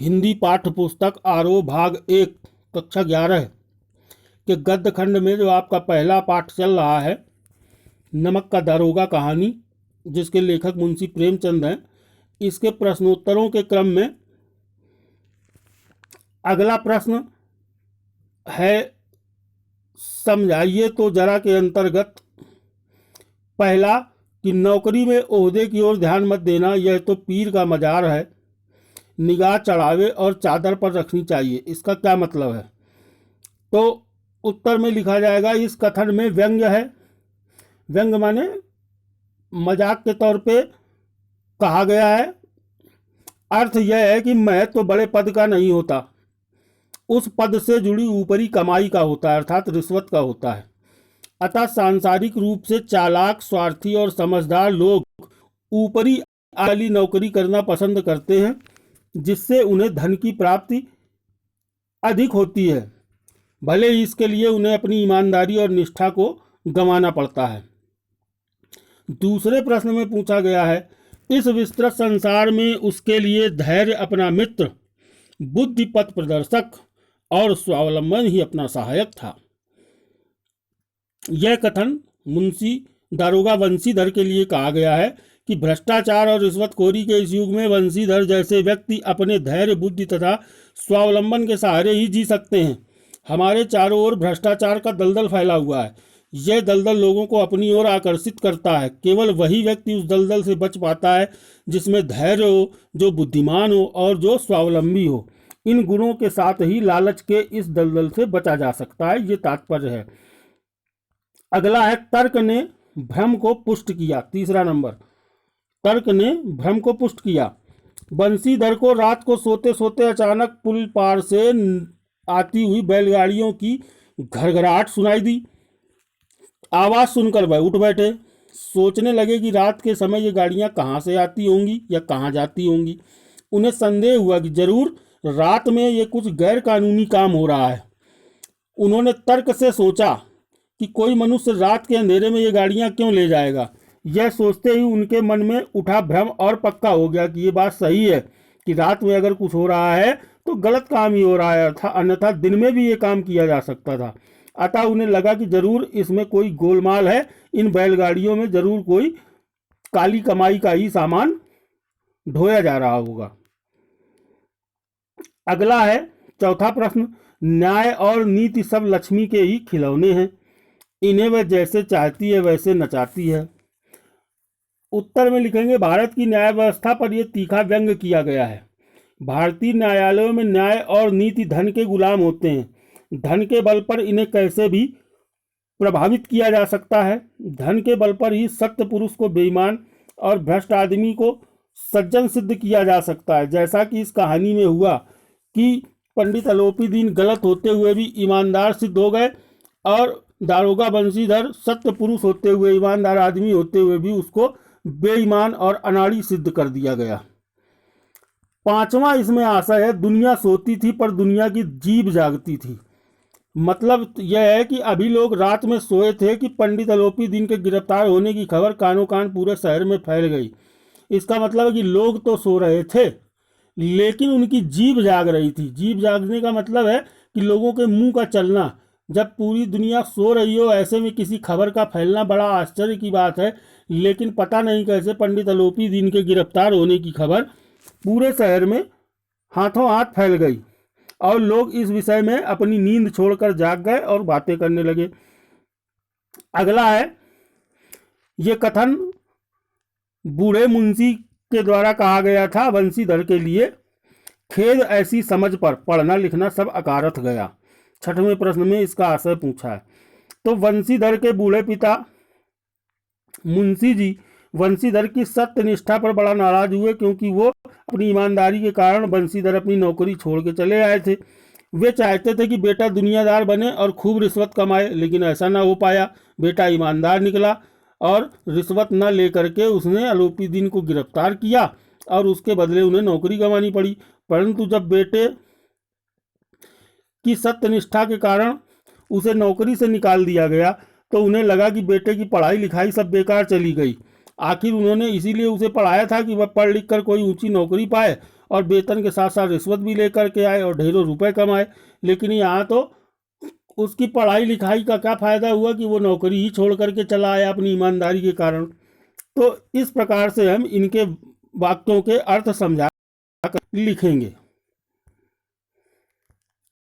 हिंदी पाठ्य पुस्तक आरोह भाग 1 कक्षा 11 के गद्य खंड में जो आपका पहला पाठ चल रहा है, नमक का दारोगा कहानी, जिसके लेखक मुंशी प्रेमचंद हैं, इसके प्रश्नोत्तरों के क्रम में अगला प्रश्न है समझाइए तो जरा के अंतर्गत पहला कि नौकरी में ओहदे की ओर ध्यान मत देना, यह तो पीर का मजार है, निगाह चढ़ावे और चादर पर रखनी चाहिए, इसका क्या मतलब है। तो उत्तर में लिखा जाएगा, इस कथन में व्यंग्य है। व्यंग्य माने मजाक के तौर पे कहा गया है। अर्थ यह है कि महत्व तो बड़े पद का नहीं होता, उस पद से जुड़ी ऊपरी कमाई का होता है, अर्थात रिश्वत का होता है। अतः सांसारिक रूप से चालाक, स्वार्थी और समझदार लोग ऊपरी वाली नौकरी करना पसंद करते हैं, जिससे उन्हें धन की प्राप्ति अधिक होती है, भले ही इसके लिए उन्हें अपनी ईमानदारी और निष्ठा को गंवाना पड़ता है। दूसरे प्रश्न में पूछा गया है, इस विस्तृत संसार में उसके लिए धैर्य अपना मित्र, बुद्धि पथ प्रदर्शक और स्वावलंबन ही अपना सहायक था। यह कथन मुंशी दारोगा बंसीधर के लिए कहा गया है कि भ्रष्टाचार और रिश्वतखोरी के इस युग में बंसीधर जैसे व्यक्ति अपने धैर्य, बुद्धि तथा स्वावलंबन के सहारे ही जी सकते हैं। हमारे चारों ओर भ्रष्टाचार का दलदल फैला हुआ है। यह दलदल लोगों को अपनी ओर आकर्षित करता है। केवल वही व्यक्ति उस दलदल से बच पाता है जिसमें धैर्य हो, जो बुद्धिमान हो और जो स्वावलंबी हो। इन गुणों के साथ ही लालच के इस दलदल से बचा जा सकता है, ये तात्पर्य है। अगला है, तर्क ने भ्रम को पुष्ट किया। तीसरा नंबर, तर्क ने भ्रम को पुष्ट किया। बंसीधर को रात को सोते सोते अचानक पुल पार से आती हुई बैलगाड़ियों की घरघराहट सुनाई दी। आवाज़ सुनकर वह उठ बैठे, सोचने लगे कि रात के समय ये गाड़ियां कहाँ से आती होंगी या कहाँ जाती होंगी। उन्हें संदेह हुआ कि जरूर रात में ये कुछ गैर कानूनी काम हो रहा है। उन्होंने तर्क से सोचा कि कोई मनुष्य रात के अंधेरे में ये गाड़ियां क्यों ले जाएगा। यह सोचते ही उनके मन में उठा भ्रम और पक्का हो गया कि ये बात सही है कि रात में अगर कुछ हो रहा है तो गलत काम ही हो रहा है, अन्यथा दिन में भी ये काम किया जा सकता था। अतः उन्हें लगा कि जरूर इसमें कोई गोलमाल है, इन बैलगाड़ियों में जरूर कोई काली कमाई का ही सामान ढोया जा रहा होगा। अगला है चौथा प्रश्न, न्याय और नीति सब लक्ष्मी के ही खिलौने हैं, इन्हें वह जैसे चाहती है वैसे नचाती है। उत्तर में लिखेंगे, भारत की न्याय व्यवस्था पर यह तीखा व्यंग्य किया गया है। भारतीय न्यायालयों में न्याय और नीति धन के गुलाम होते हैं। धन के बल पर इन्हें कैसे भी प्रभावित किया जा सकता है। धन के बल पर ही सत्य पुरुष को बेईमान और भ्रष्ट आदमी को सज्जन सिद्ध किया जा सकता है, जैसा कि इस कहानी में हुआ कि पंडित अलोपी दीन गलत होते हुए भी ईमानदार सिद्ध हो गए और दारोगा बंसीधर सत्य पुरुष होते हुए, ईमानदार आदमी होते हुए भी उसको बेईमान और अनाड़ी सिद्ध कर दिया गया। पांचवा इसमें आशय है, दुनिया सोती थी पर दुनिया की जीभ जागती थी। मतलब यह है कि अभी लोग रात में सोए थे कि पंडित अलोपी दीन के गिरफ्तार होने की खबर कानो कान पूरे शहर में फैल गई। इसका मतलब है कि लोग तो सो रहे थे लेकिन उनकी जीभ जाग रही थी। जीभ जागने का मतलब है कि लोगों के मुंह का चलना। जब पूरी दुनिया सो रही हो, ऐसे में किसी खबर का फैलना बड़ा आश्चर्य की बात है। लेकिन पता नहीं कैसे पंडित अलोपी दीन के गिरफ्तार होने की खबर पूरे शहर में हाथों हाथ फैल गई और लोग इस विषय में अपनी नींद छोड़कर जाग गए और बातें करने लगे। अगला है, ये कथन बूढ़े मुंशी के द्वारा कहा गया था बंसीधर के लिए। खेद ऐसी समझ पर पढ़ना लिखना सब अकारथ गया। छठवें प्रश्न में इसका आशय पूछा है। तो बंसीधर के बूढ़े पिता मुंशी जी बंसीधर की सत्य निष्ठा पर बड़ा नाराज हुए, क्योंकि वो अपनी ईमानदारी के कारण बंसीधर अपनी नौकरी छोड़ के चले आए थे। वे चाहते थे कि बेटा दुनियादार बने और खूब रिश्वत कमाए, लेकिन ऐसा ना हो पाया। बेटा ईमानदार निकला और रिश्वत न लेकर के उसने अलोपी दीन को गिरफ्तार किया और उसके बदले उन्हें नौकरी गंवानी पड़ी। परंतु जब बेटे की सत्यनिष्ठा के कारण उसे नौकरी से निकाल दिया गया तो उन्हें लगा कि बेटे की पढ़ाई लिखाई सब बेकार चली गई आखिर उन्होंने इसीलिए उसे पढ़ाया था कि वह पढ़ लिख कर कोई ऊंची नौकरी पाए और वेतन के साथ साथ रिश्वत भी लेकर के आए और ढेरों रुपए कमाए। लेकिन यहाँ तो उसकी पढ़ाई लिखाई का क्या फ़ायदा हुआ कि वो नौकरी ही छोड़ करके चला आया अपनी ईमानदारी के कारण। तो इस प्रकार से हम इनके वाक्यों के अर्थ समझा कर लिखेंगे।